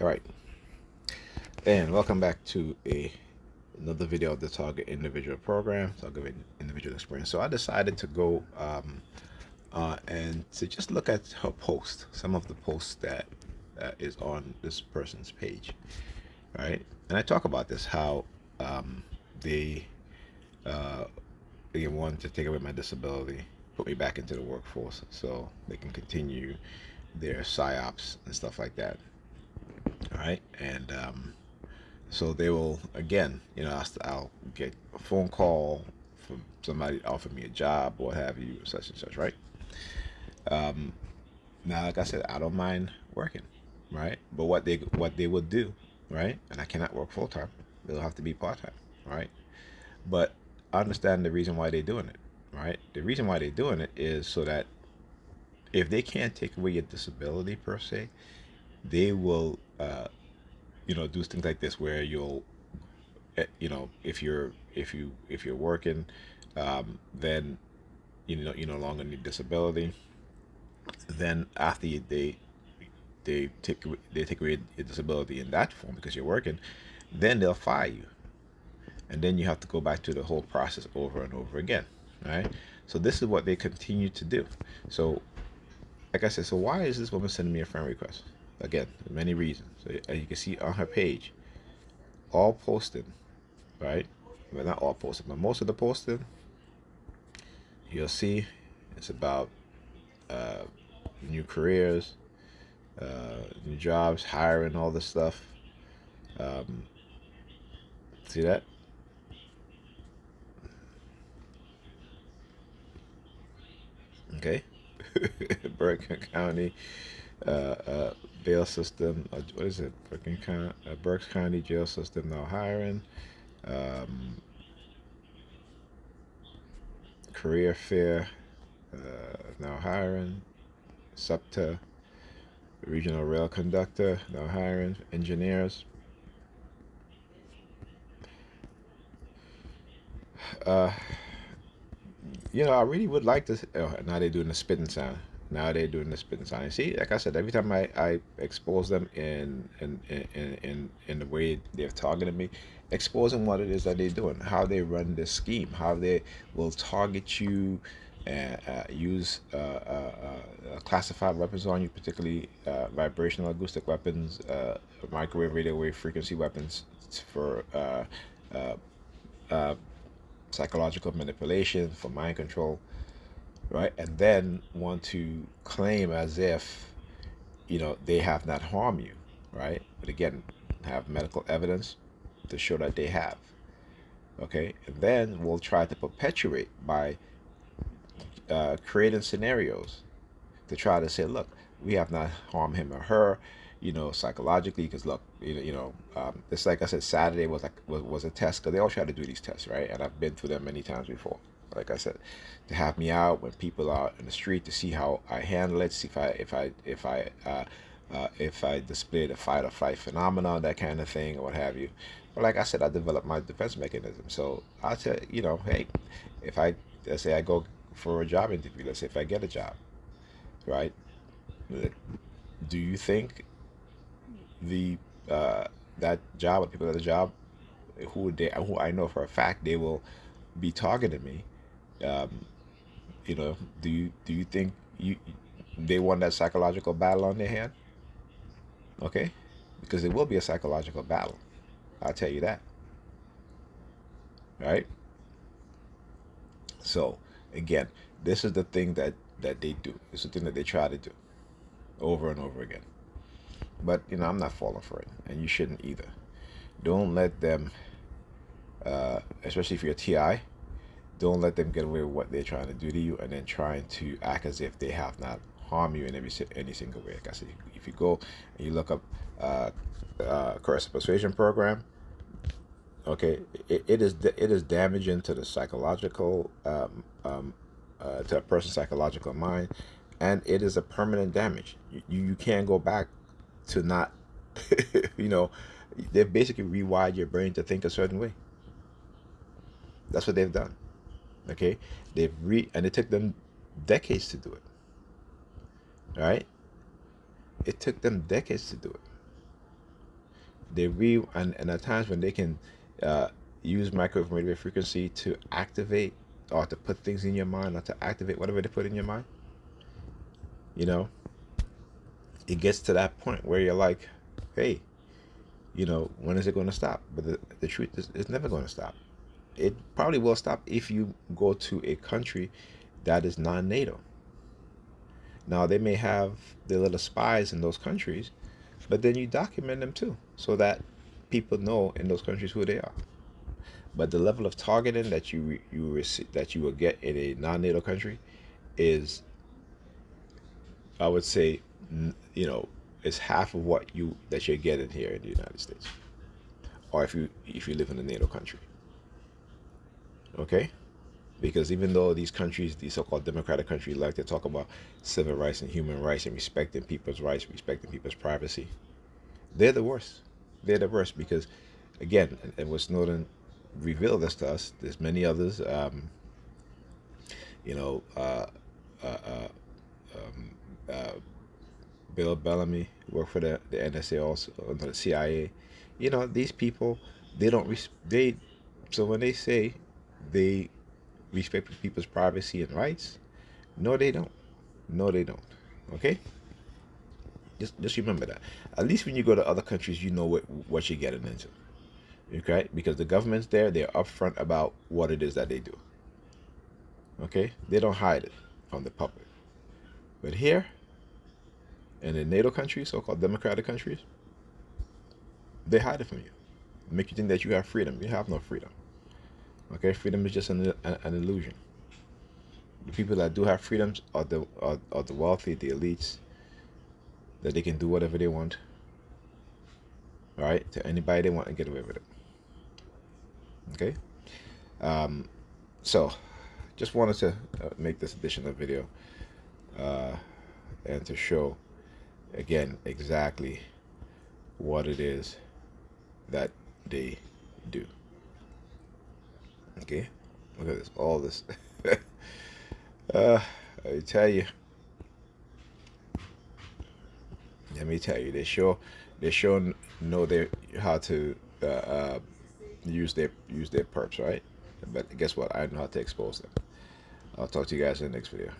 All right, and welcome back to another video of the Target Individual Program, Target Individual Experience. So I decided to go and to just look at her post, some of the posts that is on this person's page, right? And I talk about this how they uh, they want to take away my disability, put me back into the workforce, so they can continue their psyops and stuff like that. All right, and so they will again, I'll get a phone call from somebody offer me a job or what have you, such and such, right? Now, like I said, I don't mind working, right? But what they would do, right? And I cannot work full time. It'll have to be part time, right? But I understand the reason why they're doing it, right? The reason why they're doing it is so that if they can't take away your disability per se, they will, do things like this where you'll if you're working, then you no longer need disability. Then after they take away your disability in that form because you're working, then they'll fire you, and then you have to go back to the whole process over and over again, right? So this is what they continue to do. So like I said, so why is this woman sending me a friend request? Again, many reasons. So as you can see on her page, all posted, right? Well, not all posted, but most of the posted, you'll see it's about uh, new careers, new jobs, hiring, all this stuff. Um, See that? Okay. Bergen County uh, bail system. What is it? Berks County jail system now hiring. Um, Career fair now hiring. SEPTA regional rail conductor now hiring. Engineers. Uh, I really would like to. Oh, now they're doing the spitting sound. Now they're doing the spitting sound. And see, like I said, every time I expose them in the way they're targeting me, exposing what it is that they're doing, how they run this scheme, how they will target you, and use classified weapons on you, particularly vibrational acoustic weapons, microwave, radio wave frequency weapons for uh, uh, psychological manipulation, for mind control, right? And then want to claim as if they have not harmed you, right? But again, have medical evidence to show that they have. Okay, and then we'll try to perpetuate by creating scenarios to try to say, look, we have not harmed him or her, psychologically. Because look, it's like I said, Saturday was a test because they all try to do these tests, right? And I've been through them many times before. Like I said, to have me out when people are in the street to see how I handle it, see if I display the fight or flight phenomenon, that kind of thing, or what have you. But like I said, I developed my defense mechanism. So I tell hey, if I let's say I go for a job interview, let's say if I get a job, right? Do you think the that job, or people at the job, who I know for a fact they will be targeting me? Um, do you think they want that psychological battle on their hand? Okay, because it will be a psychological battle. I'll tell you that, right? So again, this is the thing that they do. It's the thing that they try to do over and over again. But I'm not falling for it, and you shouldn't either. Don't let them, especially if you're a TI, don't let them get away with what they're trying to do to you, and then trying to act as if they have not harmed you in any single way. Like I said, if you go and you look up coercive persuasion program, okay, it is damaging to the psychological to a person's psychological mind, and it is a permanent damage. You can't go back to not, you know, they've basically rewired your brain to think a certain way. That's what they've done. Okay, and it took them decades to do it. Right? It took them decades to do it. And at times when they can uh, use microwave radio frequency to activate or to put things in your mind or to activate whatever they put in your mind, you know, it gets to that point where you're like, hey, when is it going to stop? But the truth is, it's never going to stop. It probably will stop if you go to a country that is non-NATO. Now, they may have their little spies in those countries, but then you document them too, so that people know in those countries who they are. But the level of targeting that that you will get in a non-NATO country is, I would say, you know, is half of what you're getting here in the United States, or if you live in a NATO country. Okay, because even though these so-called democratic countries, like to talk about civil rights and human rights and respecting people's rights, respecting people's privacy, they're the worst. They're the worst because, again, and what Snowden revealed this to us. There's many others. You know, uh, uh, um, uh, Bill Bellamy worked for the NSA, also the CIA. These people, they don't they. So when they say they respect people's privacy and rights, no, they don't. No, they don't. Okay. Just remember that. At least when you go to other countries, you know what you're getting into. Okay, because the government's there, they're upfront about what it is that they do. Okay, they don't hide it from the public. But here, in the NATO countries, so-called democratic countries, they hide it from you, make you think that you have freedom. You have no freedom. Okay, freedom is just an illusion. The people that do have freedoms are the wealthy, the elites, that they can do whatever they want. All right, to anybody they want and get away with it. Okay, so just wanted to make this additional video uh, and to show again exactly what it is that they do. Okay, look at this, all this. I tell you, let me tell you, they sure know how to use their perps, right? But guess what? I know how to expose them. I'll talk to you guys in the next video.